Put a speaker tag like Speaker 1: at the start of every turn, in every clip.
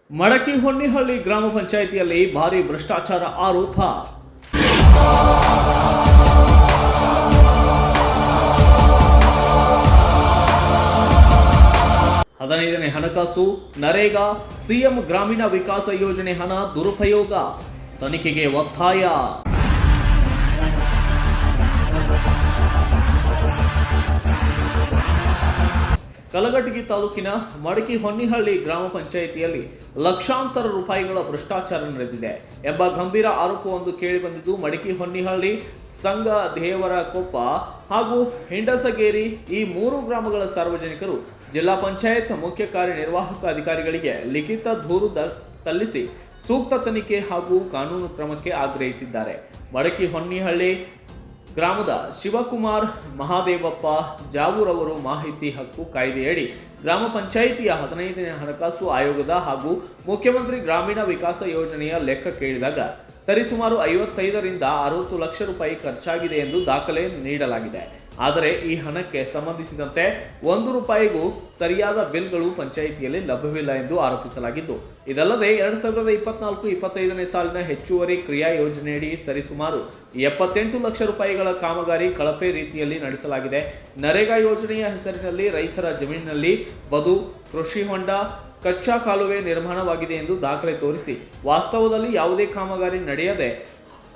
Speaker 1: ಮಡಕಿ ಹೊನ್ನಿಹಳ್ಳಿ ಗ್ರಾಮ ಪಂಚಾಯಿತಿಯಲ್ಲಿ ಭಾರಿ ಭ್ರಷ್ಟಾಚಾರ ಆರೋಪ. ಹದಿನೈದನೇ ಹಣಕಾಸು ನರೇಗಾ ಸಿಎಂ ಗ್ರಾಮೀಣ ವಿಕಾಸ ಯೋಜನೆ ಹಣ ದುರುಪಯೋಗ, ತನಿಖೆಗೆ ಒತ್ತಾಯ. ಕಲಘಟಗಿ ತಾಲೂಕಿನ ಮಡಕಿ ಹೊನ್ನಿಹಳ್ಳಿ ಗ್ರಾಮ ಪಂಚಾಯಿತಿಯಲ್ಲಿ ಲಕ್ಷಾಂತರ ರೂಪಾಯಿಗಳ ಭ್ರಷ್ಟಾಚಾರ ನಡೆದಿದೆ ಎಂಬ ಗಂಭೀರ ಆರೋಪವೊಂದು ಕೇಳಿಬಂದಿದ್ದು, ಮಡಕಿ ಹೊನ್ನಿಹಳ್ಳಿ, ಸಂಘ ದೇವರಕೊಪ್ಪ ಹಾಗೂ ಹಿಂಡಸಗೇರಿ ಈ ಮೂರು ಗ್ರಾಮಗಳ ಸಾರ್ವಜನಿಕರು ಜಿಲ್ಲಾ ಪಂಚಾಯತ್ ಮುಖ್ಯ ಕಾರ್ಯನಿರ್ವಾಹಕ ಅಧಿಕಾರಿಗಳಿಗೆ ಲಿಖಿತ ದೂರು ಸಲ್ಲಿಸಿ ಸೂಕ್ತ ತನಿಖೆ ಹಾಗೂ ಕಾನೂನು ಕ್ರಮಕ್ಕೆ ಆಗ್ರಹಿಸಿದ್ದಾರೆ. ಮಡಕಿ ಹೊನ್ನಿಹಳ್ಳಿ ಗ್ರಾಮದ ಶಿವಕುಮಾರ್ ಮಹಾದೇವಪ್ಪ ಜಾವೂರ್ ಅವರು ಮಾಹಿತಿ ಹಕ್ಕು ಕಾಯ್ದೆಯಡಿ ಗ್ರಾಮ ಪಂಚಾಯಿತಿಯ 15ನೇ ಹಣಕಾಸು ಆಯೋಗದ ಹಾಗೂ ಮುಖ್ಯಮಂತ್ರಿ ಗ್ರಾಮೀಣ ವಿಕಾಸ ಯೋಜನೆಯ ಲೆಕ್ಕ ಕೇಳಿದಾಗ ಸರಿಸುಮಾರು 55 ರಿಂದ 60 ಲಕ್ಷ ರೂಪಾಯಿ ಖರ್ಚಾಗಿದೆ ಎಂದು ದಾಖಲೆ ನೀಡಲಾಗಿದೆ. ಆದರೆ ಈ ಹಣಕ್ಕೆ ಸಂಬಂಧಿಸಿದಂತೆ 1 ರೂಪಾಯಿಗೂ ಸರಿಯಾದ ಬಿಲ್ಗಳು ಪಂಚಾಯಿತಿಯಲ್ಲಿ ಲಭ್ಯವಿಲ್ಲ ಎಂದು ಆರೋಪಿಸಲಾಗಿದ್ದು, ಇದಲ್ಲದೆ 2024-25ನೇ ಸಾಲಿನ ಹೆಚ್ಚುವರಿ ಕ್ರಿಯಾ ಯೋಜನೆಯಡಿ ಸರಿಸುಮಾರು 78 ಲಕ್ಷ ರೂಪಾಯಿಗಳ ಕಾಮಗಾರಿ ಕಳಪೆ ರೀತಿಯಲ್ಲಿ ನಡೆಸಲಾಗಿದೆ. ನರೇಗಾ ಯೋಜನೆಯ ಹೆಸರಿನಲ್ಲಿ ರೈತರ ಜಮೀನಿನಲ್ಲಿ ಬದು, ಕೃಷಿ ಹೊಂಡ, ಕಚ್ಚಾ ಕಾಲುವೆ ನಿರ್ಮಾಣವಾಗಿದೆ ಎಂದು ದಾಖಲೆ ತೋರಿಸಿ ವಾಸ್ತವದಲ್ಲಿ ಯಾವುದೇ ಕಾಮಗಾರಿ ನಡೆಯದೆ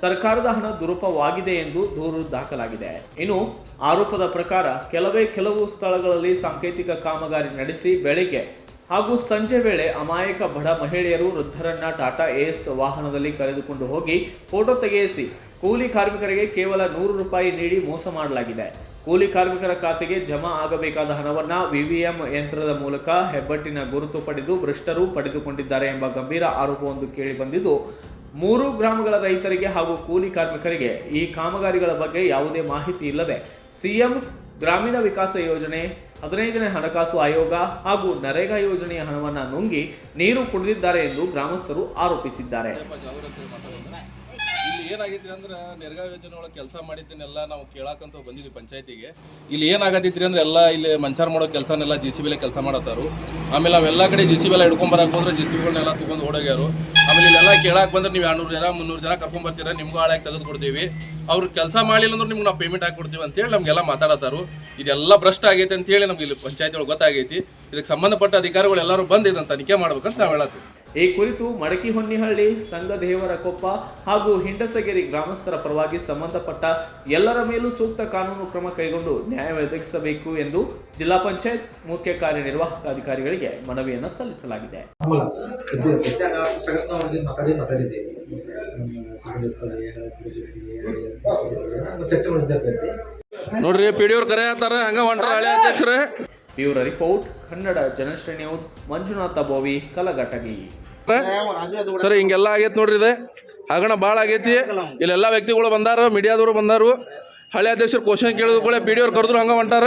Speaker 1: ಸರ್ಕಾರದ ಹಣ ದುರುಪವಾಗಿದೆ ಎಂದು ದೂರು ದಾಖಲಾಗಿದೆ. ಇನ್ನು ಆರೋಪದ ಪ್ರಕಾರ ಕೆಲವು ಸ್ಥಳಗಳಲ್ಲಿ ಸಾಂಕೇತಿಕ ಕಾಮಗಾರಿ ನಡೆಸಿ ಬೆಳಿಗ್ಗೆ ಹಾಗೂ ಸಂಜೆ ವೇಳೆ ಅಮಾಯಕ ಬಡ ಮಹಿಳೆಯರು ವೃದ್ಧರನ್ನ ಟಾಟಾ ಏಸ್ ವಾಹನದಲ್ಲಿ ಕರೆದುಕೊಂಡು ಹೋಗಿ ಫೋಟೋ ತೆಗೆಯಿಸಿ ಕೂಲಿ ಕಾರ್ಮಿಕರಿಗೆ ಕೇವಲ 100 ರೂಪಾಯಿ ನೀಡಿ ಮೋಸ ಮಾಡಲಾಗಿದೆ. ಕೂಲಿ ಕಾರ್ಮಿಕರ ಖಾತೆಗೆ ಜಮಾ ಆಗಬೇಕಾದ ಹಣವನ್ನ ವಿವಿಎಂ ಯಂತ್ರದ ಮೂಲಕ ಹೆಬ್ಬಟ್ಟಿನ ಗುರುತು ಪಡೆದು ಭ್ರಷ್ಟರು ಪಡೆದುಕೊಂಡಿದ್ದಾರೆ ಎಂಬ ಗಂಭೀರ ಆರೋಪವೊಂದು ಕೇಳಿಬಂದಿದ್ದು, 3 ಗ್ರಾಮಗಳ ರೈತರಿಗೆ ಹಾಗೂ ಕೂಲಿ ಕಾರ್ಮಿಕರಿಗೆ ಈ ಕಾಮಗಾರಿಗಳ ಬಗ್ಗೆ ಯಾವುದೇ ಮಾಹಿತಿ ಇಲ್ಲದೆ ಸಿಎಂ ಗ್ರಾಮೀಣ ವಿಕಾಸ ಯೋಜನೆ, 15ನೇ ಹಣಕಾಸು ಆಯೋಗ ಹಾಗೂ ನರೇಗಾ ಯೋಜನೆಯ ಹಣವನ್ನು ನುಂಗಿ ನೀರು ಕುಡಿದಿದ್ದಾರೆ ಎಂದು ಗ್ರಾಮಸ್ಥರು ಆರೋಪಿಸಿದ್ದಾರೆ.
Speaker 2: ಇಲ್ಲಿ ಏನಾಗೈತ್ರಿ ಅಂದ್ರೆ ನರೇಗಾ ಯೋಜನೆ ಒಳಗೆ ಕೆಲಸ ಮಾಡಿದ್ದನ್ನೆಲ್ಲ ನಾವು ಕೇಳಾಕಂತ ಬಂದಿದ್ವಿ ಪಂಚಾಯತಿಗೆ. ಇಲ್ಲಿ ಏನಾಗತ್ತೈತ್ರಿ ಅಂದ್ರೆ ಎಲ್ಲ ಇಲ್ಲಿ ಮಂಚಾರ್ ಮಾಡೋ ಕೆಲಸನೆಲ್ಲ JCB ಕೆಲಸ ಮಾಡತ್ತಾರು. ಆಮೇಲೆ ನಾವೆಲ್ಲ ಕಡೆ JCB ಹಿಡ್ಕೊಂಬರಕ್ಕೆ ಹೋದ್ರೆ JCBಗಳನ್ನೆಲ್ಲ ತಗೊಂಡು ಓಡೋಗ್ಯಾರು. ಆಮೇಲೆ ಇಲ್ಲೆಲ್ಲ ಕೇಳಕ್ಕೆ ಬಂದ್ರೆ ನೀವು 200 ಜನ 300 ಜನ ಕರ್ಕೊಂಡ್ಬರ್ತೀರ, ನಿಮ್ಗೂ ಹಾಳಾಗಿ ತೆಗೆದು ಕೊಡ್ತೀವಿ, ಅವ್ರು ಕೆಲಸ ಮಾಡಿಲ್ಲ ಅಂದ್ರೆ ನಿಮ್ಗೆ ನಾವು ಪೇಮೆಂಟ್ ಹಾಕಿ ಕೊಡ್ತೀವಿ ಅಂತೇಳಿ ನಮಗೆಲ್ಲ ಮಾತಾಡತ್ತಾರು. ಇದೆಲ್ಲ ಭ್ರಷ್ಟ ಆಗೈತೆ ಅಂತೇಳಿ ನಮ್ಗೆ ಇಲ್ಲಿ ಪಂಚಾಯತಿ ಒಳಗೆ ಗೊತ್ತಾಗೈತಿ. ಇದಕ್ಕೆ ಸಂಬಂಧಪಟ್ಟ ಅಧಿಕಾರಿಗಳು ಎಲ್ಲರೂ ಬಂದು ಇದನ್ನು ತನಿಖೆ ಮಾಡ್ಬೇಕಂತ ನಾವು ಹೇಳತ್ತೀವಿ.
Speaker 1: ಈ ಕುರಿತು ಮಡಕಿ ಹೊನ್ನಿಹಳ್ಳಿ, ಸಂಘ ದೇವರಕೊಪ್ಪ ಹಾಗೂ ಹಿಂಡಸಗೇರಿ ಗ್ರಾಮಸ್ಥರ ಪರವಾಗಿ ಸಂಬಂಧಪಟ್ಟ ಎಲ್ಲರ ಮೇಲೂ ಸೂಕ್ತ ಕಾನೂನು ಕ್ರಮ ಕೈಗೊಂಡು ನ್ಯಾಯ ಒದಗಿಸಬೇಕು ಎಂದು ಜಿಲ್ಲಾ ಪಂಚಾಯತ್ ಮುಖ್ಯ ಕಾರ್ಯನಿರ್ವಾಹಕ ಅಧಿಕಾರಿಗಳಿಗೆ ಮನವಿಯನ್ನು ಸಲ್ಲಿಸಲಾಗಿದೆ.
Speaker 2: ನೋಡ್ರಿ ಪಿಡಿಯವ್ರು ಕರೆ ಆತಾರ ಹಂಗ ಹೊಂಟ್ರ ಹಳೆ ಅಧ್ಯಕ್ಷರೇ.
Speaker 1: Bureau report, Kannada Janashree news, Manjunatha Bovi, Kalaghatagi.
Speaker 2: ಸರಿ, ಹಿಂಗೆಲ್ಲ ಆಗೈತೆ ನೋಡ್ರಿ, ಇದೆ ಹಗಣ ಭಾಳ ಆಗೈತಿ. ಇಲ್ಲೆಲ್ಲ ವ್ಯಕ್ತಿಗಳು ಬಂದಾರ, ಮೀಡಿಯಾದವರು ಬಂದಾರು. ಹಳೆ ಅಧ್ಯಕ್ಷರು ಕ್ವಶನ್ ಕೇಳಿದ್ರು ಕೂಡ ಪಿಡಿಯವ್ರು ಕರೆದ್ರು ಹಂಗ ಹೊಂಟಾರ.